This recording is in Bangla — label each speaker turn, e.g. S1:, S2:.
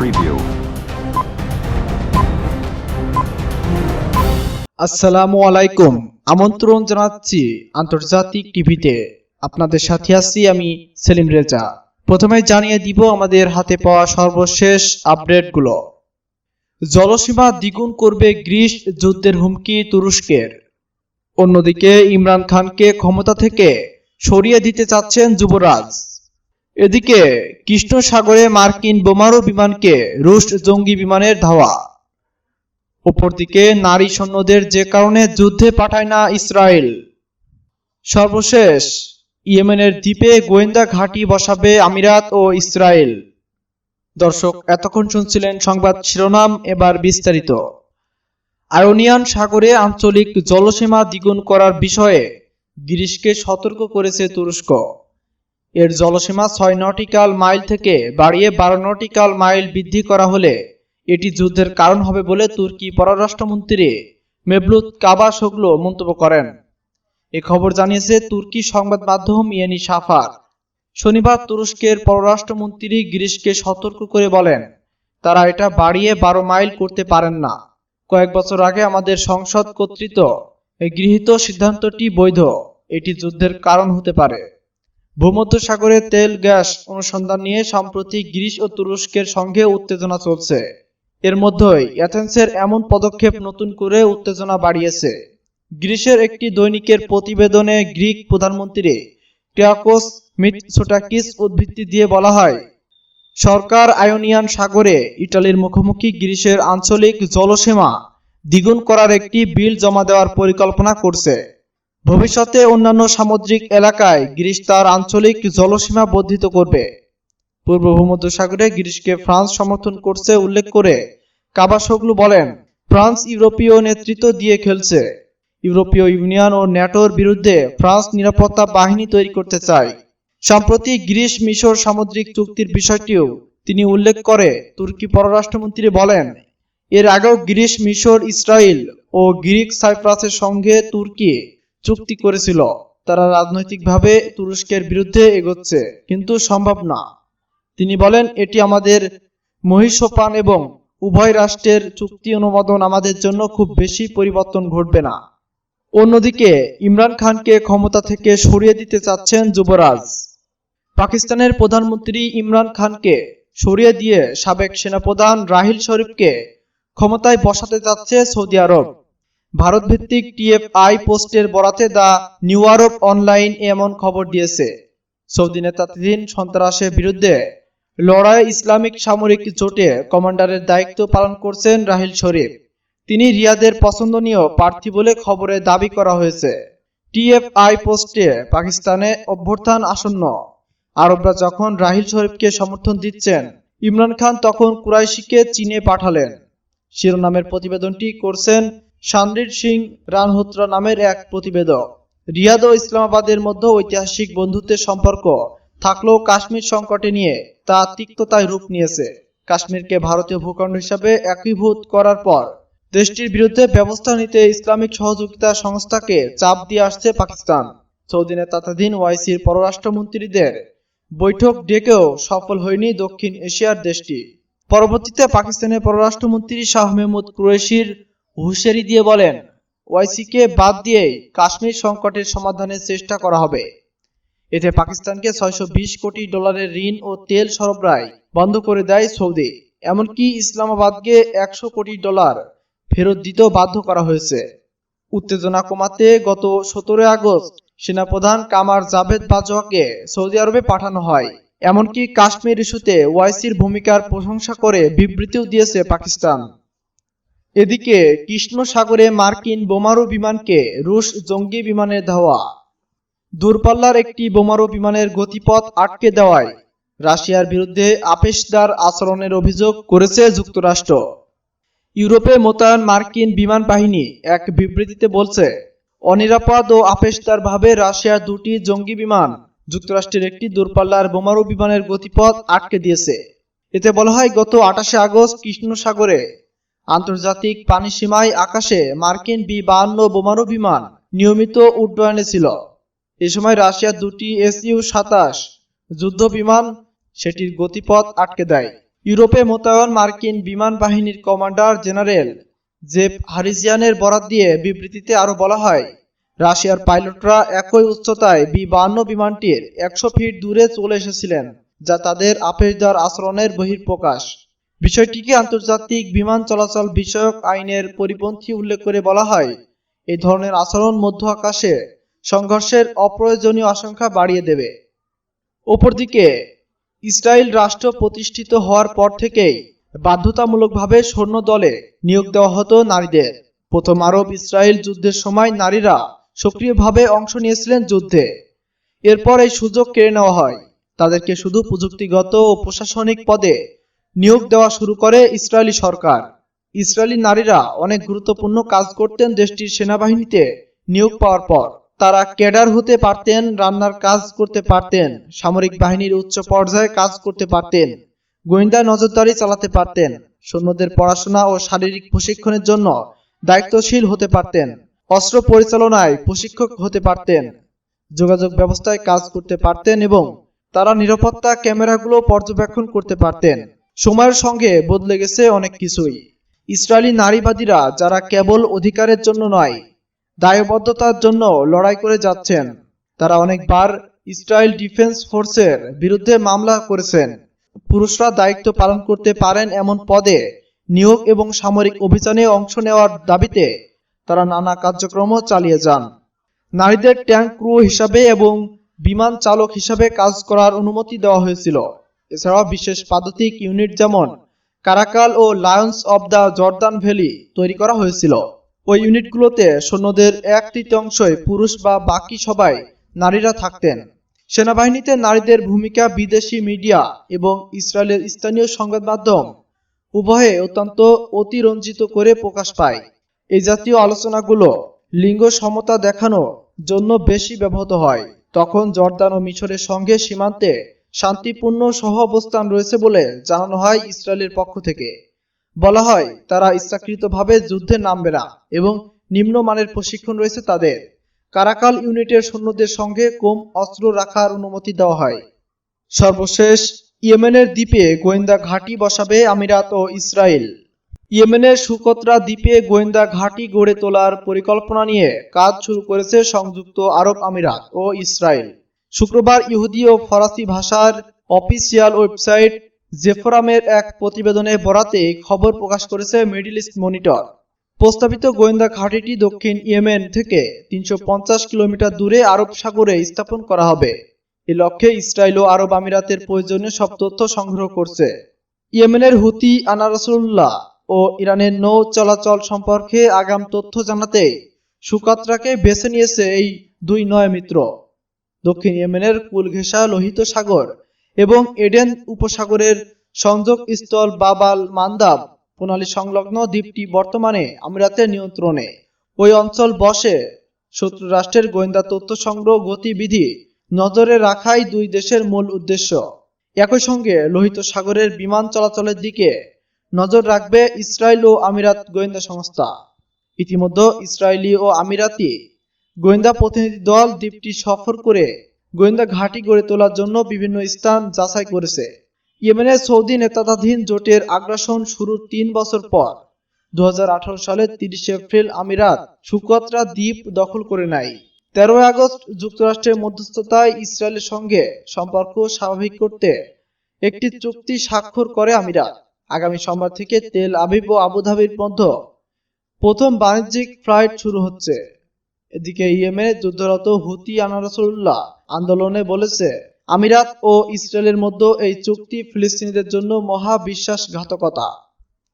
S1: Preview.
S2: আসসালামু আলাইকুম। আমন্ত্রণ জানাচ্ছি আন্তর্জাতিক টিভিতে। আপনাদের সাথে আছি আমি সেলিম রেজা। প্রথমে জানিয়ে দিব আমাদের হাতে পাওয়া সর্বশেষ আপডেটগুলো। জলসীমা দ্বিগুণ করবে গ্রিস, যুদ্ধের হুমকি তুরস্কের। অন্যদিকে ইমরান খানকে ক্ষমতা থেকে সরিয়ে দিতে চাচ্ছেন যুবরাজ। এদিকে কৃষ্ণ সাগরে মার্কিন বোমারু বিমানকে রুশ জঙ্গি বিমানের ধাওয়া। অপরদিকে নারী সৈন্যদের যে কারণে যুদ্ধে পাঠায় না ইসরায়েল। সর্বশেষ ইয়েমেনের দ্বীপে গোয়েন্দা ঘাঁটি বসাবে আমিরাত ও ইসরায়েল। দর্শক, এতক্ষণ শুনছিলেন সংবাদ শিরোনাম, এবার বিস্তারিত। আয়োনিয়ান সাগরে আঞ্চলিক জলসীমা দ্বিগুণ করার বিষয়ে গ্রিসকে সতর্ক করেছে তুরস্ক। এর জলসীমা 6 নটিক্যাল মাইল থেকে বাড়িয়ে 12 নটিক্যাল মাইল বৃদ্ধি করা হলে এটি যুদ্ধের কারণ হবে বলে তুর্কি পররাষ্ট্রমন্ত্রী মেভলুত কাভাশোগলু মন্তব্য করেন। এ খবর জানিয়েছে তুর্কি সংবাদ মাধ্যম ইয়েনি সাফার। শনিবার তুরস্কের পররাষ্ট্রমন্ত্রী গ্রিসকে সতর্ক করে বলেন, তারা এটা বাড়িয়ে 12 মাইল করতে পারেন না। কয়েক বছর আগে আমাদের সংসদ কর্তৃক গৃহীত সিদ্ধান্তটি বৈধ। এটি যুদ্ধের কারণ হতে পারে। ভূমধ্যসাগরে তেল গ্যাস অনুসন্ধান নিয়ে সাম্প্রতিক গ্রিস ও তুরস্কের সঙ্গে উত্তেজনা চলছে। এর মধ্যেই অ্যাথেন্সের এমন পদক্ষেপ নতুন করে উত্তেজনা বাড়িয়েছে। গ্রিসের একটি দৈনিকের প্রতিবেদনে গ্রিক প্রধানমন্ত্রী কিরিয়াকোস মিৎসোটাকিস উদ্ধৃতি দিয়ে বলা হয়, সরকার আয়োনিয়ান সাগরে ইটালির মুখোমুখি গ্রিসের আঞ্চলিক জলসীমা দ্বিগুণ করার একটি বিল জমা দেওয়ার পরিকল্পনা করছে। ভবিষ্যতে অন্যান্য সামুদ্রিক এলাকায় গ্রিস তার আঞ্চলিক জলসীমা বর্ধিত করবে। পূর্ব ভূমধ্যসাগরে গ্রিসকে ফ্রান্স সমর্থন করছে উল্লেখ করে কাভাশোগলু বলেন, ফ্রান্স ইউরোপীয় নেতৃত্ব দিয়ে খেলছে। ইউরোপীয় ইউনিয়ন ও ন্যাটোর বিরুদ্ধে ফ্রান্স নিরাপত্তা বাহিনী তৈরি করতে চায়। সম্প্রতি গ্রিস মিশর সামুদ্রিক চুক্তির বিষয়টিও তিনি উল্লেখ করে তুর্কি পররাষ্ট্রমন্ত্রী বলেন, এর আগেও গ্রিস মিশর ইসরায়েল ও গ্রিক সাইপ্রাসের সঙ্গে তুর্কি চুক্তি করেছিল। তারা রাজনৈতিকভাবে তুরস্কের বিরুদ্ধে এগোচ্ছে, কিন্তু সম্ভব না। তিনি বলেন, এটি আমাদের মহীসোপান এবং উভয় রাষ্ট্রের চুক্তি অনুমোদন আমাদের জন্য খুব বেশি পরিবর্তন ঘটবে না। অন্যদিকে ইমরান খানকে ক্ষমতা থেকে সরিয়ে দিতে চাচ্ছেন যুবরাজ। পাকিস্তানের প্রধানমন্ত্রী ইমরান খানকে সরিয়ে দিয়ে সাবেক সেনাপ্রধান রাহিল শরীফকে ক্ষমতায় বসাতে চাচ্ছে সৌদি আরব। ভারত ভিত্তিক টিএফআই পোস্টের বরাতে দ্য নিউ আরব অনলাইন এমন খবর দিয়েছে। সৌদি নেতৃত্বাধীন সন্ত্রাসের বিরুদ্ধে লড়াইয়ে ইসলামিক সামরিক জোটে কমান্ডারের দায়িত্ব পালন করছেন রাহিল শরীফ। তিনি রিয়াদের পছন্দনীয় প্রার্থী বলে খবরে দাবি করা হয়েছে। টিএফআই পোস্টে পাকিস্তানে অভ্যুত্থান আসন্ন। আরবরা যখন রাহিল শরীফকে সমর্থন দিচ্ছেন, ইমরান খান তখন কুরাইশিকে চীনে পাঠালেন। শিরোনামের প্রতিবেদনটি করছেন সানরির সিং রানহোত্রা নামের এক প্রতিবেদক। রিয়াদ ও ইসলামাবাদের মধ্যে ঐতিহাসিক বন্ধুত্বের সম্পর্ক থাকলেও কাশ্মীর সংকটে নিয়ে তা তিক্ততায় রূপ নিয়েছে। কাশ্মীরকে ভারতীয় ভূখণ্ড হিসাবে একীভূত করার পর দেশটির বিরুদ্ধে ব্যবস্থা নিতে ইসলামিক সহযোগিতা সংস্থাকে চাপ দিয়ে আসছে পাকিস্তান। সৌদি নেতৃত্বাধীন ওআইসির পররাষ্ট্রমন্ত্রীদের বৈঠক ডেকেও সফল হয়নি দক্ষিণ এশিয়ার দেশটি। পরবর্তীতে পাকিস্তানের পররাষ্ট্রমন্ত্রী শাহ মেহমুদ কুরেশির হুঁশিয়ারি দিয়ে বলেন, ওআইসিকে বাদ দিয়েই কাশ্মীর সংকটের সমাধানের চেষ্টা করা হবে। এতে পাকিস্তানকে $620 কোটি ঋণ ও তেল সরবরাহ বন্ধ করে দেয় সৌদি। এমনকি ইসলামাবাদকে $100 কোটি ফেরত দিতেও বাধ্য করা হয়েছে। উত্তেজনা কমাতে গত 17 আগস্ট সেনাপ্রধান কামার জাভেদ বাজওয়াকে সৌদি আরবে পাঠানো হয়। এমনকি কাশ্মীর ইস্যুতে ওআইসির ভূমিকার প্রশংসা করে বিবৃতিও দিয়েছে পাকিস্তান। এদিকে কৃষ্ণ সাগরে মার্কিন বোমারু বিমানকে রুশ জঙ্গি বিমানের ধাওয়া। দূরপাল্লার একটি বোমারু বিমানের গতিপথ আটকে দেওয়ায় রাশিয়ার বিরুদ্ধে আপেশদার আচরণের অভিযোগ করেছে যুক্তরাষ্ট্র। ইউরোপে মোতায়েন মার্কিন বিমান বাহিনী এক বিবৃতিতে বলছে, অনিরাপদ ও আপেশদারভাবে রাশিয়ার দুটি জঙ্গি বিমান যুক্তরাষ্ট্রের একটি দূরপাল্লার বোমারু বিমানের গতিপথ আটকে দিয়েছে। এতে বলা হয়, গত 28 আগস্ট কৃষ্ণ সাগরে আন্তর্জাতিক পানিসীমায় আকাশে মার্কিন বি-52 বোমারু বিমান নিয়মিত উড্ডয়নে ছিল। এ সময় রাশিয়ার দুটি SU-27 যুদ্ধ বিমান সেটির গতিপথ আটকে দেয়। ইউরোপে মোতায়েন মার্কিন বিমান বাহিনীর কমান্ডার জেনারেল জেফ হারিজিয়ানের বরাত দিয়ে বিবৃতিতে আরও বলা হয়, রাশিয়ার পাইলটরা একই উচ্চতায় বি-52 বিমানটির 100 ফিট দূরে চলে এসেছিলেন, যা তাদের আপেক্ষিক আচরণের বহিঃপ্রকাশ। বিষয়টিকে আন্তর্জাতিক বিমান চলাচল বিষয়ক আইনের পরিপন্থী উল্লেখ করে বলা হয়, এই ধরনের আচরণ মধ্য আকাশে সংঘর্ষের অপ্রয়োজনীয় আশঙ্কা বাড়িয়ে দেবে। অপরদিকে ইসরায়েল রাষ্ট্র প্রতিষ্ঠিত হওয়ার পর থেকেই বাধ্যতামূলকভাবে সৈন্য দলে নিয়োগ দেওয়া হতো নারীদের। প্রথম আরব ইসরায়েল যুদ্ধের সময় নারীরা সক্রিয়ভাবে অংশ নিয়েছিলেন যুদ্ধে। এরপর এই সুযোগ কেড়ে নেওয়া হয়, তাদেরকে শুধু প্রযুক্তিগত ও প্রশাসনিক পদে নিয়োগ দেওয়া শুরু করে ইসরায়েলি সরকার। ইসরায়েলি নারীরা অনেক গুরুত্বপূর্ণ কাজ করতেন দেশটির সেনাবাহিনীতে নিয়োগ পাওয়ার পর। তারা ক্যাডার হতে পারতেন, রান্নার কাজ করতে পারতেন, সামরিক বাহিনীর উচ্চ পর্যায়ে কাজ করতে পারতেন, গোয়েন্দা নজরদারি চালাতে পারতেন, সৈন্যদের পড়াশোনা ও শারীরিক প্রশিক্ষণের জন্য দায়িত্বশীল হতে পারতেন, অস্ত্র পরিচালনায় প্রশিক্ষক হতে পারতেন, যোগাযোগ ব্যবস্থায় কাজ করতে পারতেন এবং তারা নিরাপত্তা ক্যামেরাগুলো পর্যবেক্ষণ করতে পারতেন। সময়ের সঙ্গে বদলে গেছে অনেক কিছুই। ইসরায়েলি নারীবাদীরা যারা কেবল অধিকারের জন্য নয়, দায়বদ্ধতার জন্য লড়াই করে যাচ্ছেন, তারা অনেকবার ইসরায়েল ডিফেন্স ফোর্সের বিরুদ্ধে মামলা করেছেন। পুরুষরা দায়িত্ব পালন করতে পারেন এমন পদে নিয়োগ এবং সামরিক অভিযানে অংশ নেওয়ার দাবিতে তারা নানা কার্যক্রম চালিয়ে যান। নারীদের ট্যাঙ্ক ক্রু হিসাবে এবং বিমান চালক হিসাবে কাজ করার অনুমতি দেওয়া হয়েছিল। এছাড়াও বিশেষ পদাতিক ইউনিট যেমন কারাকাল ও lions of the Jordan valley তৈরি করা হয়েছিল। ওই ইউনিটগুলোতে সৈন্যদের 1/3 পুরুষ বা বাকি সবাই নারীরা থাকতেন। সেনাবাহিনীতে নারীদের ভূমিকা বিদেশি মিডিয়া এবং ইসরায়েলের স্থানীয় সংবাদ মাধ্যম উভয়ে অত্যন্ত অতিরঞ্জিত করে প্রকাশ পায়। এই জাতীয় আলোচনাগুলো লিঙ্গ সমতা দেখানোর জন্য বেশি ব্যবহৃত হয়। তখন জর্দান ও মিশরের সঙ্গে সীমান্তে শান্তিপূর্ণ সহাবস্থান রয়েছে বলে জানানো হয় ইসরায়েলের পক্ষ থেকে। বলা হয় তারা ইচ্ছাকৃতভাবে যুদ্ধে নামবে না এবং নিম্নমানের প্রশিক্ষণ রয়েছে তাদের। কারাকাল ইউনিটের সৈন্যদের সঙ্গে কম অস্ত্র রাখার অনুমতি দেওয়া হয়। সর্বশেষ ইয়েমেনের দ্বীপে গোয়েন্দা ঘাঁটি বসাবে আমিরাত ও ইসরায়েল। ইয়েমেনের সুকত্রা দ্বীপে গোয়েন্দা ঘাঁটি গড়ে তোলার পরিকল্পনা নিয়ে কাজ শুরু করেছে সংযুক্ত আরব আমিরাত ও ইসরায়েল। শুক্রবার ইহুদি ও ফরাসি ভাষার অফিসিয়াল ওয়েবসাইট জেফরামের এক প্রতিবেদনে বরাতে খবর প্রকাশ করেছে মিডল ইস্ট মনিটর। প্রস্তাবিত গোয়েন্দা ঘাঁটিটি দক্ষিণ ইয়েমেন থেকে 350 কিলোমিটার দূরে আরব সাগরে স্থাপন করা হবে। এ লক্ষ্যে ইসরায়েল ও আরব আমিরাতের প্রয়োজনীয় সব তথ্য সংগ্রহ করছে। ইয়েমেনের হুতি আনারসুল্লাহ ও ইরানের নৌ চলাচল সম্পর্কে আগাম তথ্য জানাতে সুকাত্রাকে বেছে নিয়েছে এই দুই নয় মিত্র। দক্ষিণ ইয়েমেনের কুল ঘেঁষা লোহিত সাগর এবং এডেন উপসাগরের সংযোগ স্থল বাবাল মান্দাব প্রণালী সংলগ্ন দ্বীপটি বর্তমানে আমিরাতের নিয়ন্ত্রণে। ওই অঞ্চল বসে শত্রু রাষ্ট্রের গোয়েন্দা তথ্য সংগ্রহ গতিবিধি নজরে রাখাই দুই দেশের মূল উদ্দেশ্য। একই সঙ্গে লোহিত সাগরের বিমান চলাচলের দিকে নজর রাখবে ইসরায়েল ও আমিরাত গোয়েন্দা সংস্থা। ইতিমধ্যে ইসরায়েলি ও আমিরাতি গোয়েন্দা প্রতিনিধি দল দ্বীপটি সফর করে গোয়েন্দা ঘাঁটি গড়ে তোলার জন্য বিভিন্ন স্থান যাচাই করেছে। ইয়েমেনের সৌদি নেতৃত্বাধীন জোটের আগ্রাসন শুরুর 3 বছর পর 2018 সালের 30 এপ্রিল আমিরাত সুকত্রা দ্বীপ দখল করে নেয়। 13 আগস্ট যুক্তরাষ্ট্রের মধ্যস্থতায় ইসরায়েলের সঙ্গে সম্পর্ক স্বাভাবিক করতে একটি চুক্তি স্বাক্ষর করে আমিরাত। আগামী সোমবার থেকে তেল আবিব ও আবুধাবির মধ্যে প্রথম বাণিজ্যিক ফ্লাইট শুরু হচ্ছে। এদিকে ইয়েমেনে যুদ্ধরত হুতি আনারসুল্লাহ আন্দোলনে বলেছে, আমিরাত ও ইসরায়েলের মধ্যে এই চুক্তি ফিলিস্তিনিদের জন্য মহা বিশ্বাসঘাতকতা।